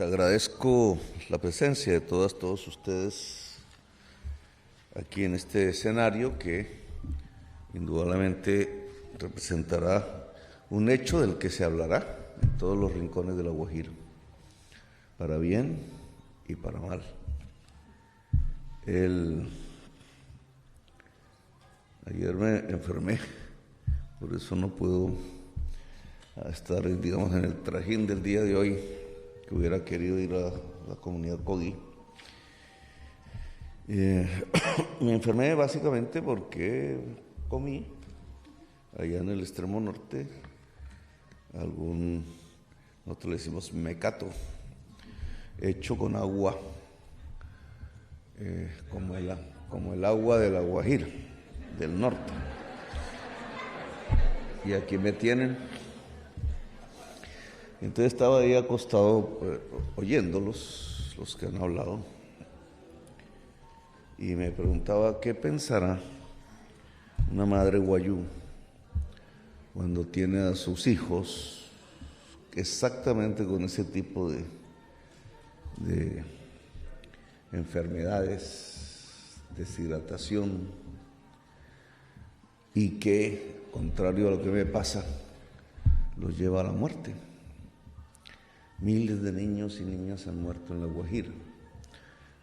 agradezco la presencia de todos ustedes aquí en este escenario que indudablemente representará un hecho del que se hablará en todos los rincones de La Guajira, para bien y para mal. Ayer me enfermé, por eso no puedo estar, digamos, en el trajín del día de hoy, que hubiera querido ir a la comunidad Cogui. Me enfermé básicamente porque comí allá en el extremo norte nosotros le decimos mecato, hecho con agua, como el agua de La Guajira, del norte. Y aquí me tienen. Entonces estaba ahí acostado oyéndolos, los que han hablado, y me preguntaba qué pensará una madre guayú cuando tiene a sus hijos exactamente con ese tipo de enfermedades, deshidratación, y que, contrario a lo que me pasa, los lleva a la muerte. Miles de niños y niñas han muerto en La Guajira.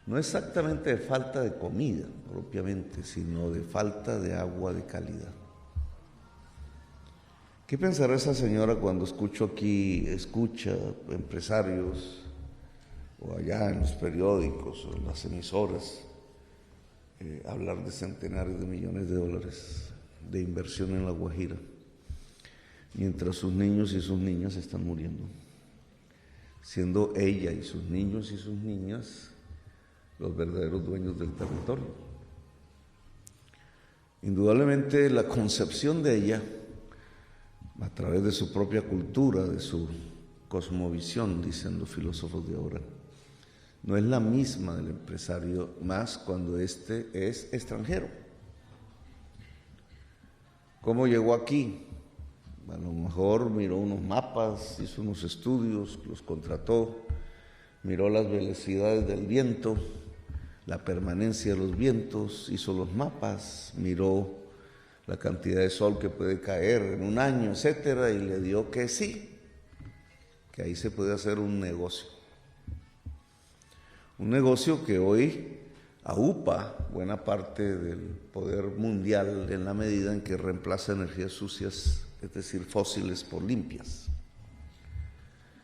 No exactamente de falta de comida, propiamente, sino de falta de agua de calidad. ¿Qué pensará esa señora cuando escucha empresarios, o allá en los periódicos o en las emisoras, hablar de centenarios de millones de dólares de inversión en La Guajira, mientras sus niños y sus niñas están muriendo, siendo ella y sus niños y sus niñas los verdaderos dueños del territorio? Indudablemente la concepción de ella, a través de su propia cultura, de su cosmovisión, dicen los filósofos de ahora, no es la misma del empresario, más cuando éste es extranjero. ¿Cómo llegó aquí? A lo mejor miró unos mapas, hizo unos estudios, los contrató, miró las velocidades del viento, la permanencia de los vientos, hizo los mapas, miró la cantidad de sol que puede caer en un año, etcétera, y le dio que sí, que ahí se puede hacer un negocio. Un negocio que hoy aupa buena parte del poder mundial en la medida en que reemplaza energías sucias, es decir, fósiles, por limpias.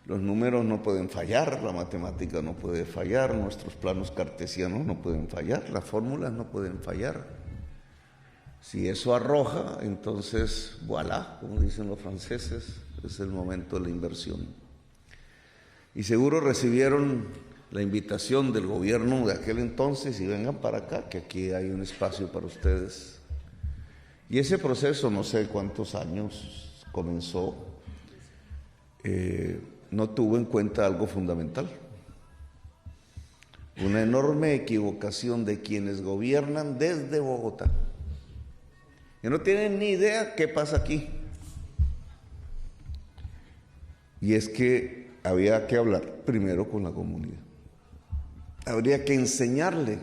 Los números no pueden fallar, la matemática no puede fallar, nuestros planos cartesianos no pueden fallar, las fórmulas no pueden fallar. Si eso arroja, entonces, voilà, como dicen los franceses, es el momento de la inversión. Y seguro recibieron la invitación del gobierno de aquel entonces y vengan para acá, que aquí hay un espacio para ustedes. Y ese proceso, no sé cuántos años comenzó, no tuvo en cuenta algo fundamental. Una enorme equivocación de quienes gobiernan desde Bogotá, que no tienen ni idea qué pasa aquí. Y es que había que hablar primero con la comunidad. Habría que enseñarle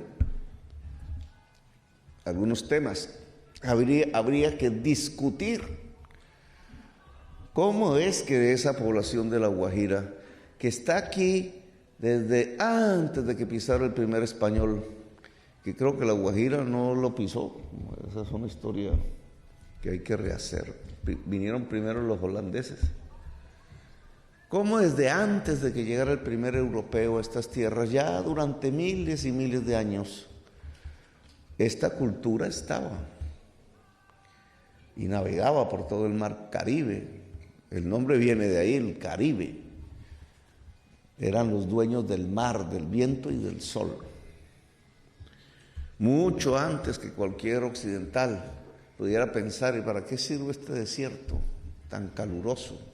algunos temas. Habría que discutir cómo es que de esa población de La Guajira, que está aquí desde antes de que pisara el primer español, que creo que La Guajira no lo pisó, esa es una historia que hay que rehacer. Vinieron primero los holandeses. ¿Cómo desde antes de que llegara el primer europeo a estas tierras, ya durante miles y miles de años, esta cultura estaba y navegaba por todo el mar Caribe? El nombre viene de ahí, el Caribe. Eran los dueños del mar, del viento y del sol. Mucho antes que cualquier occidental pudiera pensar, ¿y para qué sirve este desierto tan caluroso?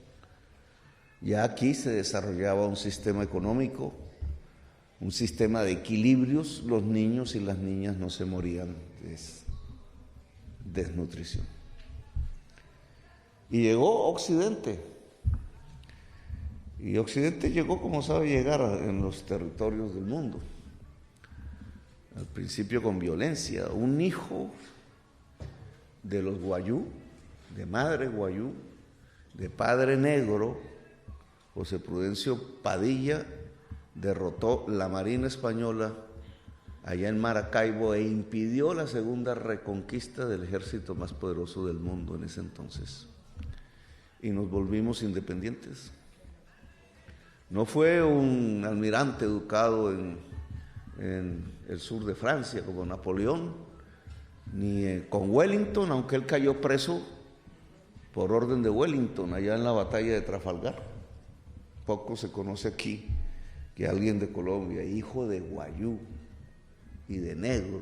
Ya aquí se desarrollaba un sistema económico, un sistema de equilibrios. Los niños y las niñas no se morían de desnutrición. Y llegó Occidente Y Occidente llegó como sabe llegar en los territorios del mundo. Al principio con violencia. Un hijo de los guayú, de madre guayú, de padre negro, José Prudencio Padilla, derrotó la Marina Española allá en Maracaibo e impidió la segunda reconquista del ejército más poderoso del mundo en ese entonces. Y nos volvimos independientes. No fue un almirante educado en el sur de Francia como Napoleón, ni con Wellington, aunque él cayó preso por orden de Wellington allá en la batalla de Trafalgar. Poco se conoce aquí que alguien de Colombia, hijo de guayú y de negro,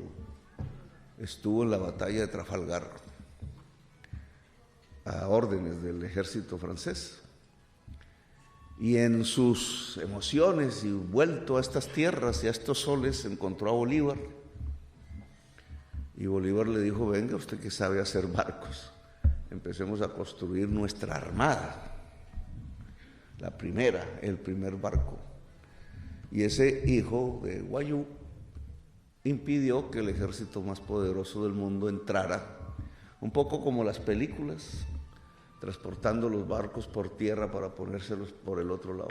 estuvo en la batalla de Trafalgar a órdenes del ejército francés. Y en sus emociones y vuelto a estas tierras y a estos soles encontró a Bolívar. Y Bolívar le dijo: venga, usted que sabe hacer barcos, empecemos a construir nuestra armada. El primer barco. Y ese hijo de guayú impidió que el ejército más poderoso del mundo entrara, un poco como las películas, transportando los barcos por tierra para ponérselos por el otro lado.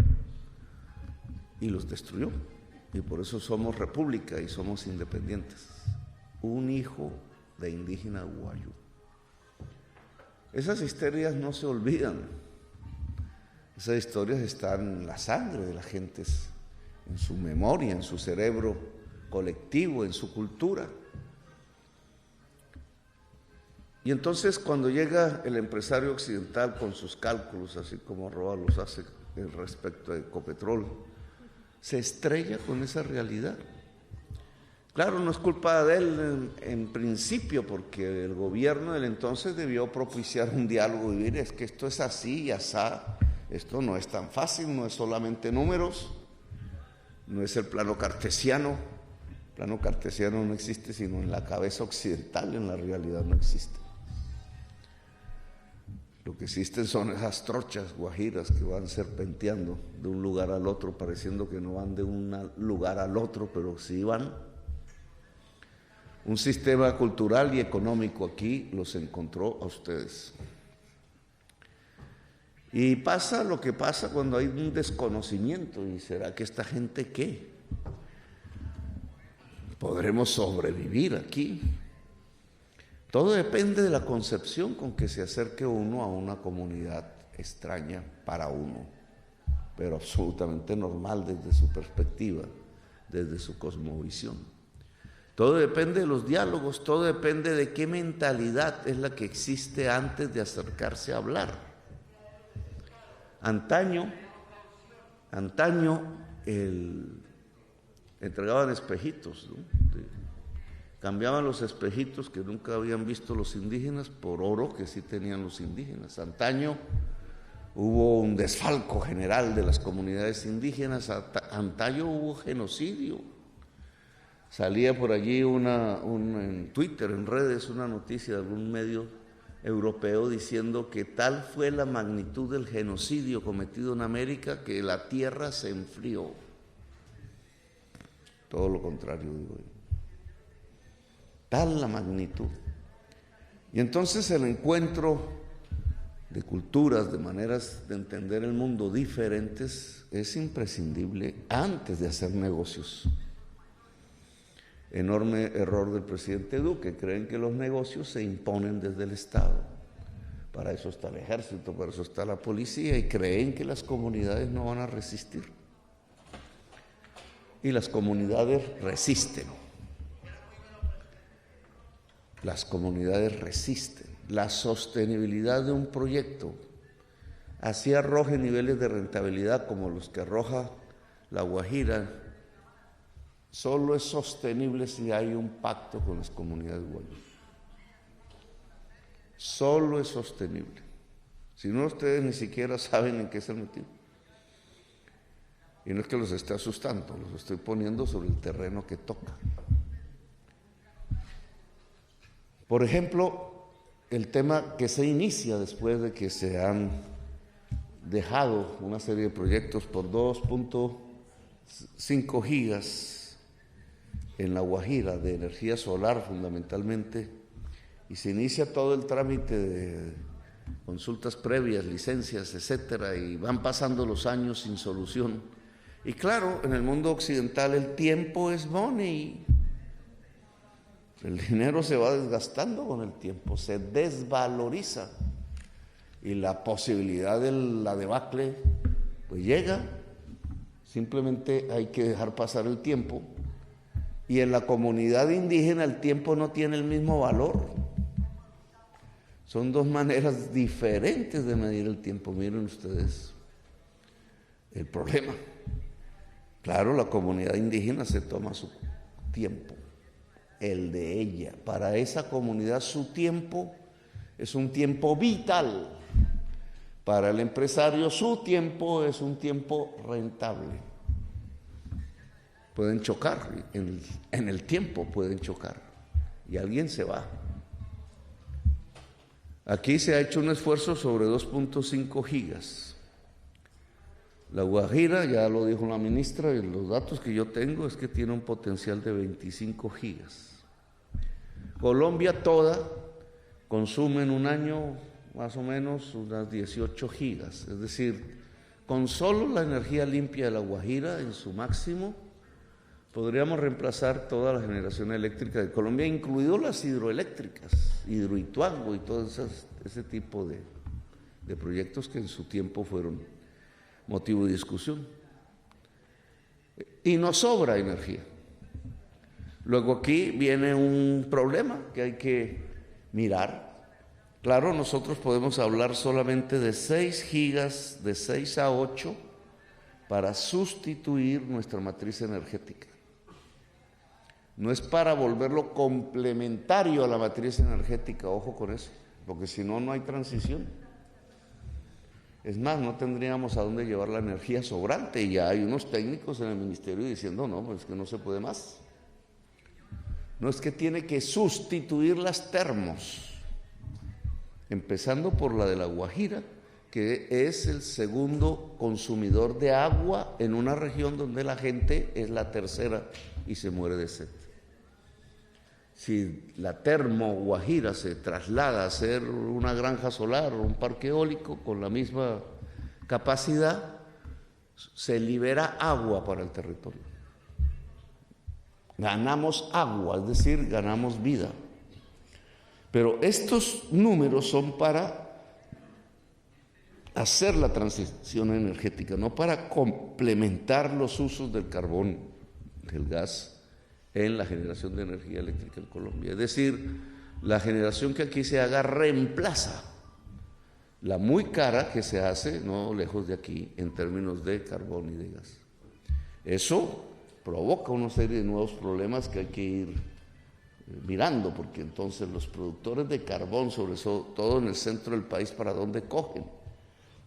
Y los destruyó. Y por eso somos república y somos independientes. Un hijo de indígena guayú. Esas historias no se olvidan. Esas historias están en la sangre de las gentes, en su memoria, en su cerebro colectivo, en su cultura. Y entonces cuando llega el empresario occidental con sus cálculos, así como Roa los hace respecto a Ecopetrol, se estrella con esa realidad. Claro, no es culpa de él en principio, porque el gobierno del entonces debió propiciar un diálogo y decir: es que esto es así y asá, esto no es tan fácil, no es solamente números, no es el plano cartesiano. El plano cartesiano no existe sino en la cabeza occidental, en la realidad no existe. Lo que existen son esas trochas guajiras que van serpenteando de un lugar al otro, pareciendo que no van de un lugar al otro, pero sí van. Un sistema cultural y económico aquí los encontró a ustedes. Y pasa lo que pasa cuando hay un desconocimiento. ¿Y será que esta gente qué? ¿Podremos sobrevivir aquí? Todo depende de la concepción con que se acerque uno a una comunidad extraña para uno, pero absolutamente normal desde su perspectiva, desde su cosmovisión. Todo depende de los diálogos, todo depende de qué mentalidad es la que existe antes de acercarse a hablar. Antaño entregaban espejitos, ¿no? Cambiaban los espejitos que nunca habían visto los indígenas por oro que sí tenían los indígenas. Antaño hubo un desfalco general de las comunidades indígenas, antaño hubo genocidio. Salía por allí en Twitter, en redes, una noticia de algún medio europeo diciendo que tal fue la magnitud del genocidio cometido en América que la tierra se enfrió. Todo lo contrario, digo yo. Tal la magnitud. Y entonces el encuentro de culturas, de maneras de entender el mundo diferentes, es imprescindible antes de hacer negocios. Enorme error del presidente Duque. Creen que los negocios se imponen desde el Estado. Para eso está el ejército, para eso está la policía, y creen que las comunidades no van a resistir. Y las comunidades resisten. Las comunidades resisten. La sostenibilidad de un proyecto, así arroje niveles de rentabilidad como los que arroja La Guajira, solo es sostenible si hay un pacto con las comunidades guayú. Solo es sostenible. Si no, ustedes ni siquiera saben en qué se han metido. Y no es que los esté asustando, los estoy poniendo sobre el terreno que toca. Por ejemplo, el tema que se inicia después de que se han dejado una serie de proyectos por 2.5 gigas en La Guajira de energía solar fundamentalmente, y se inicia todo el trámite de consultas previas, licencias, etcétera, y van pasando los años sin solución. Y claro, en el mundo occidental el tiempo es money. El dinero se va desgastando con el tiempo, se desvaloriza. Y la posibilidad de la debacle, pues llega. Simplemente hay que dejar pasar el tiempo. Y en la comunidad indígena el tiempo no tiene el mismo valor. Son dos maneras diferentes de medir el tiempo. Miren ustedes el problema. Claro, la comunidad indígena se toma su tiempo, el de ella. Para esa comunidad su tiempo es un tiempo vital. Para el empresario su tiempo es un tiempo rentable. Pueden chocar, en el tiempo pueden chocar y alguien se va. Aquí se ha hecho un esfuerzo sobre 2.5 gigas. La Guajira, ya lo dijo la ministra, y los datos que yo tengo es que tiene un potencial de 25 gigas. Colombia toda consume en un año más o menos unas 18 gigas. Es decir, con solo la energía limpia de La Guajira en su máximo, podríamos reemplazar toda la generación eléctrica de Colombia, incluido las hidroeléctricas, Hidroituango y todo ese tipo de proyectos que en su tiempo fueron motivo de discusión. Y nos sobra energía. Luego aquí viene un problema que hay que mirar. Claro, nosotros podemos hablar solamente de 6 gigas, de 6 a 8, para sustituir nuestra matriz energética. No es para volverlo complementario a la matriz energética, ojo con eso, porque si no, no hay transición. Es más, no tendríamos a dónde llevar la energía sobrante, y ya hay unos técnicos en el ministerio diciendo, no, pues es que no se puede más. No, es que tiene que sustituir las termos, empezando por la de La Guajira, que es el segundo consumidor de agua en una región donde la gente es la tercera y se muere de sed. Si la termo Guajira se traslada a ser una granja solar o un parque eólico con la misma capacidad, se libera agua para el territorio. Ganamos agua, es decir, ganamos vida. Pero estos números son para hacer la transición energética, no para complementar los usos del carbón, del gas, en la generación de energía eléctrica en Colombia. Es decir, la generación que aquí se haga reemplaza la muy cara que se hace, no lejos de aquí, en términos de carbón y de gas. Eso provoca una serie de nuevos problemas que hay que ir mirando, porque entonces los productores de carbón, sobre todo en el centro del país, ¿para dónde cogen?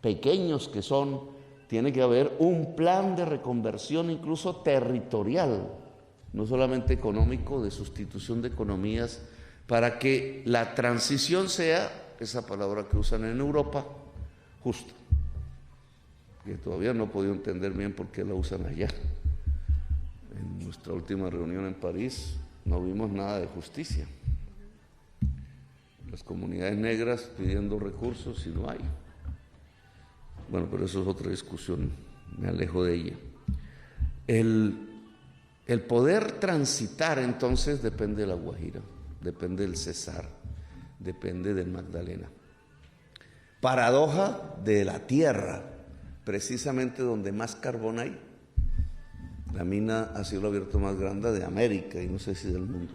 Pequeños que son, tiene que haber un plan de reconversión incluso territorial, no solamente económico, de sustitución de economías, para que la transición sea, esa palabra que usan en Europa, justa. Que todavía no he podido entender bien por qué la usan allá. En nuestra última reunión en París no vimos nada de justicia. Las comunidades negras pidiendo recursos y no hay. Bueno, pero eso es otra discusión, me alejo de ella. El poder transitar entonces depende de La Guajira, depende del Cesar, depende del Magdalena. Paradoja de la tierra, precisamente donde más carbón hay. La mina a cielo abierto más grande de América y no sé si del mundo.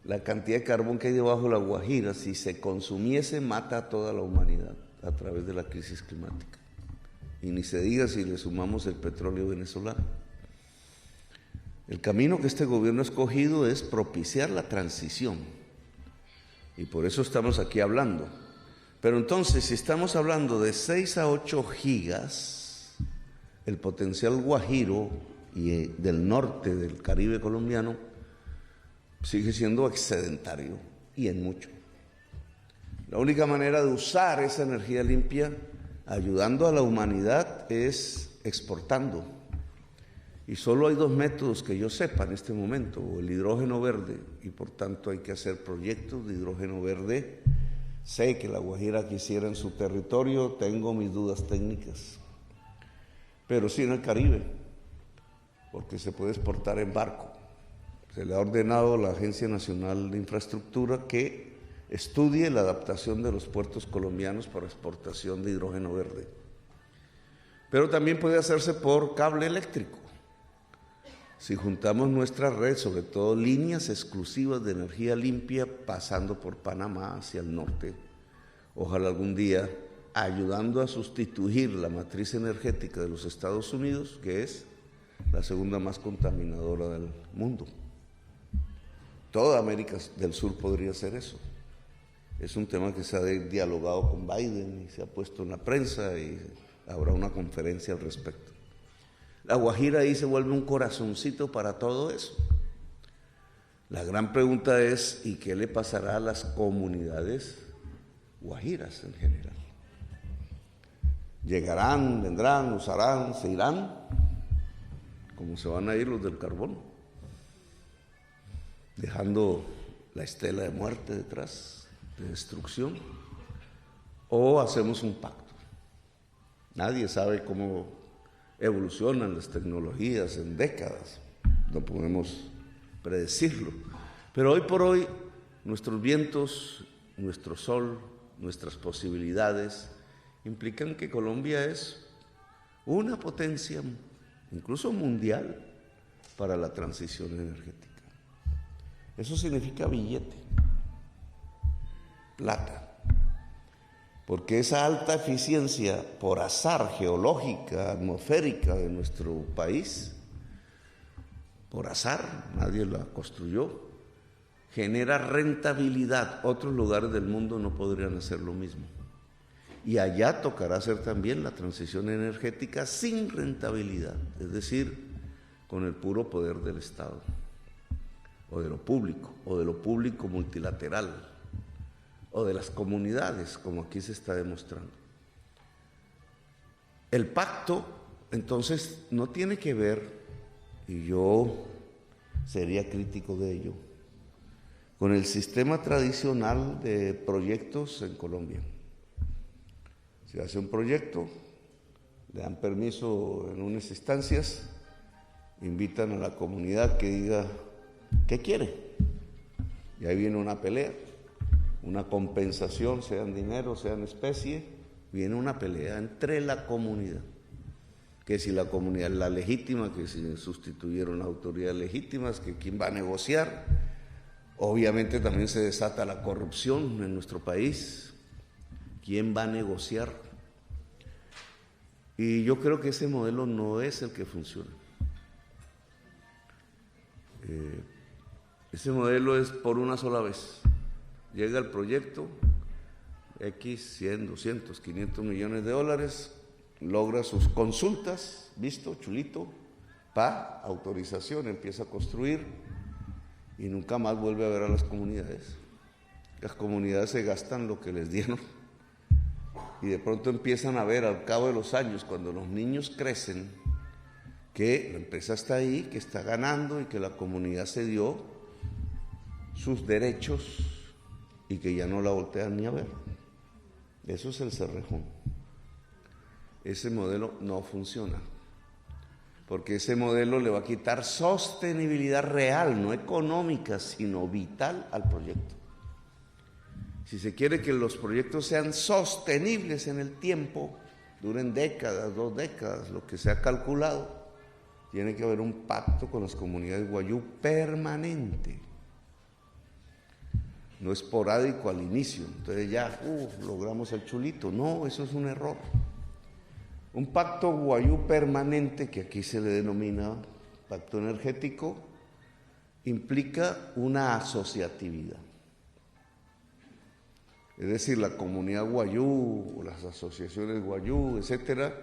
La cantidad de carbón que hay debajo de La Guajira, si se consumiese, mata a toda la humanidad a través de la crisis climática. Y ni se diga si le sumamos el petróleo venezolano. El camino que este gobierno ha escogido es propiciar la transición. Y por eso estamos aquí hablando. Pero entonces, si estamos hablando de 6 a 8 gigas, el potencial guajiro y del norte del Caribe colombiano sigue siendo excedentario y en mucho. La única manera de usar esa energía limpia ayudando a la humanidad es exportando. Y solo hay dos métodos que yo sepa en este momento, o el hidrógeno verde, y por tanto hay que hacer proyectos de hidrógeno verde. Sé que la Guajira quisiera en su territorio, tengo mis dudas técnicas, pero sí en el Caribe, porque se puede exportar en barco. Se le ha ordenado a la Agencia Nacional de Infraestructura que estudie la adaptación de los puertos colombianos para exportación de hidrógeno verde. Pero también puede hacerse por cable eléctrico. Si juntamos nuestra red, sobre todo líneas exclusivas de energía limpia pasando por Panamá hacia el norte, ojalá algún día ayudando a sustituir la matriz energética de los Estados Unidos, que es la segunda más contaminadora del mundo. Toda América del Sur podría ser eso. Es un tema que se ha dialogado con Biden y se ha puesto en la prensa y habrá una conferencia al respecto. La Guajira ahí se vuelve un corazoncito para todo eso. La gran pregunta es, ¿y qué le pasará a las comunidades guajiras en general? ¿Llegarán, vendrán, usarán, se irán? ¿Cómo se van a ir los del carbón? Dejando la estela de muerte detrás, de destrucción. ¿O hacemos un pacto? Nadie sabe cómo evolucionan las tecnologías en décadas, no podemos predecirlo, pero hoy por hoy nuestros vientos, nuestro sol, nuestras posibilidades implican que Colombia es una potencia, incluso mundial, para la transición energética. Eso significa billete, plata. Porque esa alta eficiencia por azar geológica, atmosférica de nuestro país, por azar, nadie la construyó, genera rentabilidad. Otros lugares del mundo no podrían hacer lo mismo. Y allá tocará hacer también la transición energética sin rentabilidad, es decir, con el puro poder del Estado, o de lo público multilateral, o de las comunidades, como aquí se está demostrando. El pacto, entonces, no tiene que ver, y yo sería crítico de ello, con el sistema tradicional de proyectos en Colombia. Se hace un proyecto, le dan permiso en unas instancias, invitan a la comunidad que diga qué quiere, y ahí viene una pelea. Una compensación, sea en dinero, sea en especie, viene una pelea entre la comunidad. Que si la comunidad es la legítima, que si sustituyeron las autoridades legítimas, que quién va a negociar. Obviamente también se desata la corrupción en nuestro país. ¿Quién va a negociar? Y yo creo que ese modelo no es el que funciona. Ese modelo es por una sola vez. Llega el proyecto, X, 100, 200, 500 millones de dólares, logra sus consultas, visto, chulito, autorización, empieza a construir y nunca más vuelve a ver a las comunidades. Las comunidades se gastan lo que les dieron y de pronto empiezan a ver al cabo de los años, cuando los niños crecen, que la empresa está ahí, que está ganando y que la comunidad se dio sus derechos y que ya no la voltean ni a ver. Eso es el cerrejón. Ese modelo no funciona, porque ese modelo le va a quitar sostenibilidad real, no económica, sino vital al proyecto. Si se quiere que los proyectos sean sostenibles en el tiempo, duren décadas, 2 décadas, lo que se ha calculado, tiene que haber un pacto con las comunidades guayú permanente. No esporádico al inicio, entonces ya logramos el chulito. No, eso es un error. Un pacto guayú permanente, que aquí se le denomina pacto energético, implica una asociatividad. Es decir, la comunidad guayú, o las asociaciones guayú, etcétera,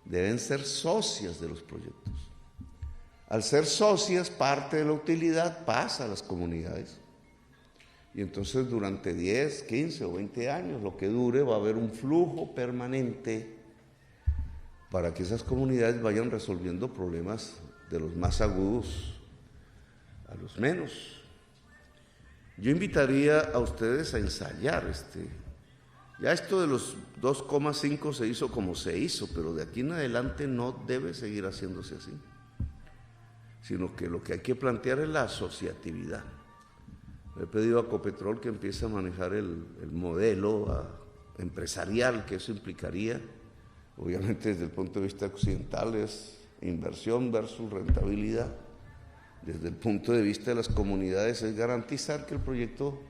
deben ser socias de los proyectos. Al ser socias, parte de la utilidad pasa a las comunidades. Y entonces durante 10, 15 o 20 años, lo que dure, va a haber un flujo permanente para que esas comunidades vayan resolviendo problemas de los más agudos a los menos. Yo invitaría a ustedes a ensayar ya esto de los 2,5 se hizo como se hizo, pero de aquí en adelante no debe seguir haciéndose así, sino que lo que hay que plantear es la asociatividad. Le he pedido a Copetrol que empiece a manejar el modelo empresarial que eso implicaría. Obviamente desde el punto de vista occidental es inversión versus rentabilidad. Desde el punto de vista de las comunidades es garantizar que el proyecto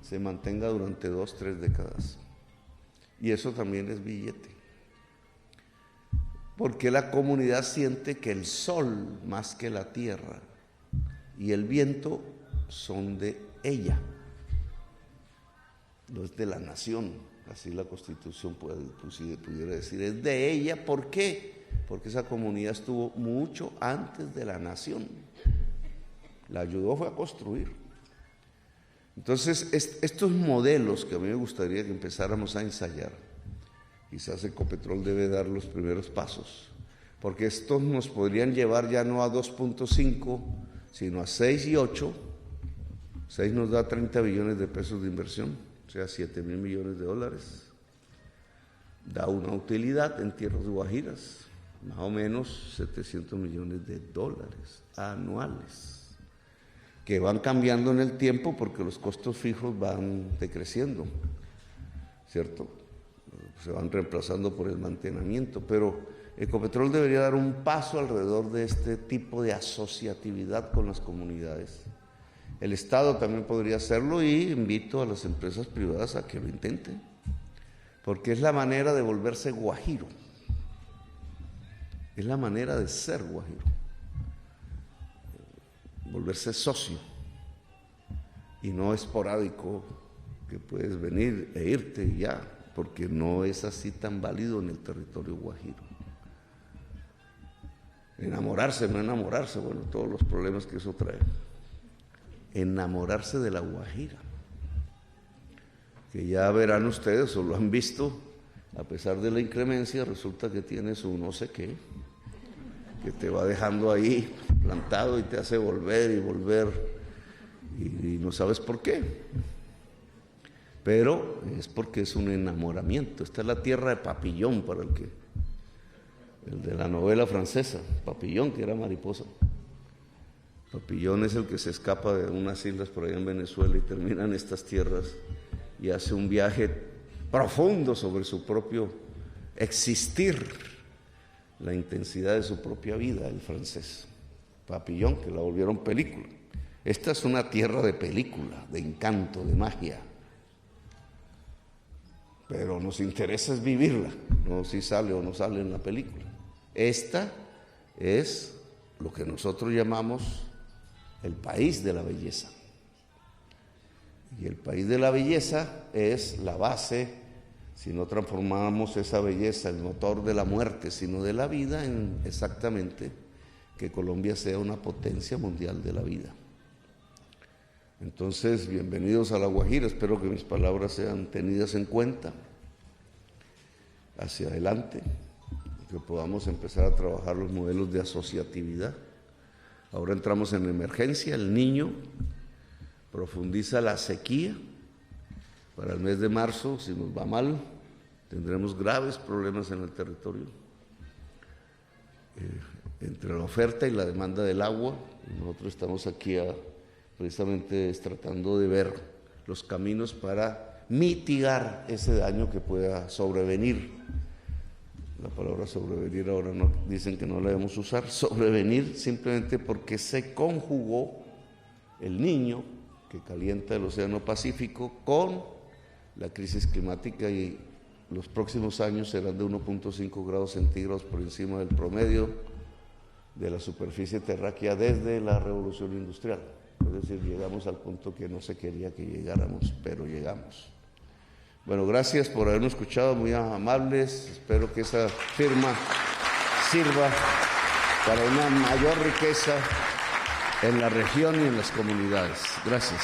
se mantenga durante 2, 3 décadas. Y eso también es billete. Porque la comunidad siente que el sol más que la tierra y el viento son de ella, no es de la nación, así la Constitución pudiera decir, es de ella. ¿Por qué? Porque esa comunidad estuvo mucho antes de la nación, la ayudó fue a construir. Entonces, estos modelos que a mí me gustaría que empezáramos a ensayar, quizás Ecopetrol debe dar los primeros pasos, porque estos nos podrían llevar ya no a 2.5, sino a 6 y 8. 6 nos da 30 billones de pesos de inversión, o sea, 7,000 millones de dólares. Da una utilidad en tierras guajiras, más o menos 700 millones de dólares anuales, que van cambiando en el tiempo porque los costos fijos van decreciendo, ¿cierto? Se van reemplazando por el mantenimiento, pero Ecopetrol debería dar un paso alrededor de este tipo de asociatividad con las comunidades. El Estado también podría hacerlo y invito a las empresas privadas a que lo intenten, porque es la manera de volverse guajiro, es la manera de ser guajiro, volverse socio y no esporádico que puedes venir e irte y ya, porque no es así tan válido en el territorio guajiro. Enamorarse, no enamorarse, bueno, todos los problemas que eso trae. Enamorarse de la Guajira, que ya verán ustedes o lo han visto, a pesar de la inclemencia, resulta que tiene su no sé qué, que te va dejando ahí plantado y te hace volver y volver, y no sabes por qué, pero es porque es un enamoramiento. Esta es la tierra de Papillon, para el de la novela francesa, Papillon, que era mariposa. Papillon es el que se escapa de unas islas por allá en Venezuela y termina en estas tierras y hace un viaje profundo sobre su propio existir, la intensidad de su propia vida, el francés. Papillon, que la volvieron película. Esta es una tierra de película, de encanto, de magia. Pero nos interesa es vivirla, no si sale o no sale en la película. Esta es lo que nosotros llamamos el país de la belleza. Y el país de la belleza es la base, si no transformamos esa belleza, el motor de la muerte, sino de la vida, en exactamente que Colombia sea una potencia mundial de la vida. Entonces, bienvenidos a La Guajira, espero que mis palabras sean tenidas en cuenta hacia adelante, que podamos empezar a trabajar los modelos de asociatividad. Ahora entramos en emergencia, el Niño profundiza la sequía. Para el mes de marzo, si nos va mal, tendremos graves problemas en el territorio. Entre la oferta y la demanda del agua, nosotros estamos aquí precisamente tratando de ver los caminos para mitigar ese daño que pueda sobrevenir. La palabra sobrevenir ahora no, dicen que no la debemos usar, sobrevenir simplemente porque se conjugó el Niño, que calienta el Océano Pacífico, con la crisis climática, y los próximos años serán de 1.5 grados centígrados por encima del promedio de la superficie terráquea desde la revolución industrial. Es decir, llegamos al punto que no se quería que llegáramos, pero llegamos. Bueno, gracias por haberme escuchado, muy amables. Espero que esa firma sirva para una mayor riqueza en la región y en las comunidades. Gracias.